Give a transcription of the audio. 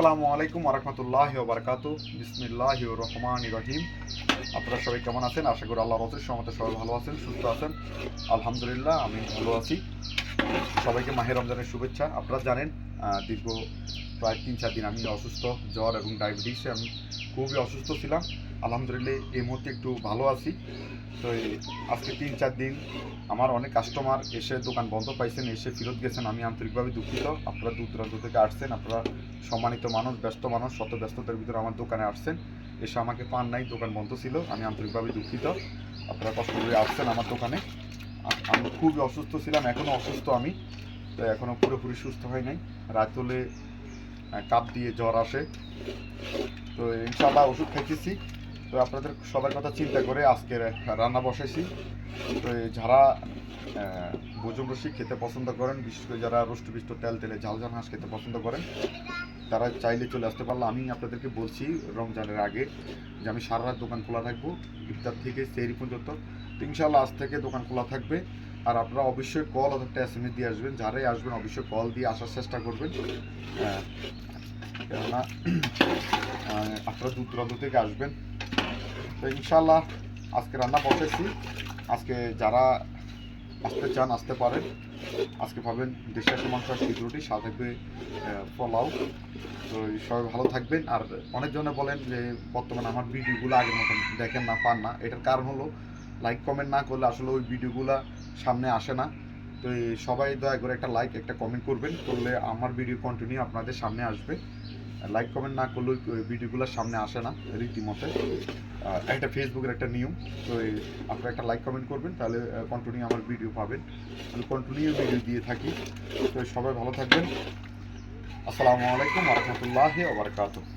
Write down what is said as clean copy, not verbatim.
আসসালামু আলাইকুম ওয়া রাহমাতুল্লাহি ওয়া বারাকাতুহু। বিসমিল্লাহির রহমানির রহিম। আপনারা সবাই কেমন আছেন? আশা করি আল্লাহর অশেষ রহমতে সবাই ভালো আছেন, সুস্থ আছেন। আলহামদুলিল্লাহ আমি ভালো আছি। সবাইকে মাহে রমজানের শুভেচ্ছা। আপনারা জানেন দীর্ঘ প্রায় 3-4 দিন আমি অসুস্থ, জ্বর এবং ডায়াবেটিসে আমি খুবই অসুস্থ ছিলাম। আলহামদুলিল্লাহ এই মুহূর্তে একটু ভালো আছি। তো আজকে 3-4 দিন আমার অনেক কাস্টমার এসে দোকান বন্ধ পাইছেন, এসে ফেরত গেছেন। আমি আন্তরিকভাবে দুঃখিত। আপনারা দূর দূরান্ত থেকে আসছেন, আপনারা সম্মানিত মানুষ, ব্যস্ত মানুষ, শত ব্যস্ততার ভিতরে আমার দোকানে আসছেন, এসে আমাকে পান নাই, দোকান বন্ধ ছিল। আমি আন্তরিকভাবে দুঃখিত। আপনারা কষ্ট করে আসছেন আমার দোকানে। আমি খুবই অসুস্থ ছিলাম, এখনও অসুস্থ আমি। তো এখনও পুরোপুরি সুস্থ হয় নাই। রাত হলে কাপ দিয়ে জ্বর আসে। তো ইনশাআল্লাহ ওষুধ খাইতেছি। তো আপনাদের সবার কথা চিন্তা করে আজকে রান্না বসাইছি। তো যারা ভোজন রসি খেতে পছন্দ করেন, বিশেষ করে যারা রোস্ট বিষ্ট তেল তেলে ঝাল ঝাল হাঁস খেতে পছন্দ করেন, তারা চাইলে চলে আসতে পারলো। আমি আপনাদেরকে বলছি রমজানের আগে যে আমি সারা রাত দোকান খোলা থাকবো, ইফতার থেকে সেহরি পর্যন্ত। তো ইনশাআল্লাহ আজ থেকে দোকান খোলা থাকবে। আর আপনারা অবশ্যই কল অথবা একটা SMS দিয়ে আসবেন। যারাই আসবেন অবশ্যই কল দিয়ে আসার চেষ্টা করবেন, কেননা আপনারা দূর দূরান্ত থেকে আসবেন। তো ইনশাআল্লাহ আজকে রান্না বসাইছি। আজকে যারা আসতে চান আসতে পারেন। আজকে পাবেন দেশি হাঁসের মাংস, শীত রুটি, সাথে থাকবে পোলাও। তো সবাই ভালো থাকবেন। আর অনেকজনে বলেন যে বর্তমানে আমার ভিডিওগুলো আগের মতন দেখেন না, পান না। এটার কারণ হলো লাইক কমেন্ট না করলে আসলে ওই ভিডিওগুলো সামনে আসে না। তো সবাই দয়া করে একটা লাইক একটা কমেন্ট করবেন, করলে আমার ভিডিও কন্টিনিউ আপনাদের সামনে আসবে। লাইক কমেন্ট না করলে ওই ভিডিওগুলো সামনে আসে না রীতিমতো। একটা ফেসবুকের একটা নিয়ম। তো আপনারা একটা লাইক কমেন্ট করবেন, তাহলে কন্টিনিউ আমার ভিডিও পাবেন। আমি কন্টিনিউ ভিডিও দিয়ে থাকি। তো সবাই ভালো থাকবেন। আসসালামু আলাইকুম ওয়া রাহমাতুল্লাহি ওয়া বারাকাতুহু।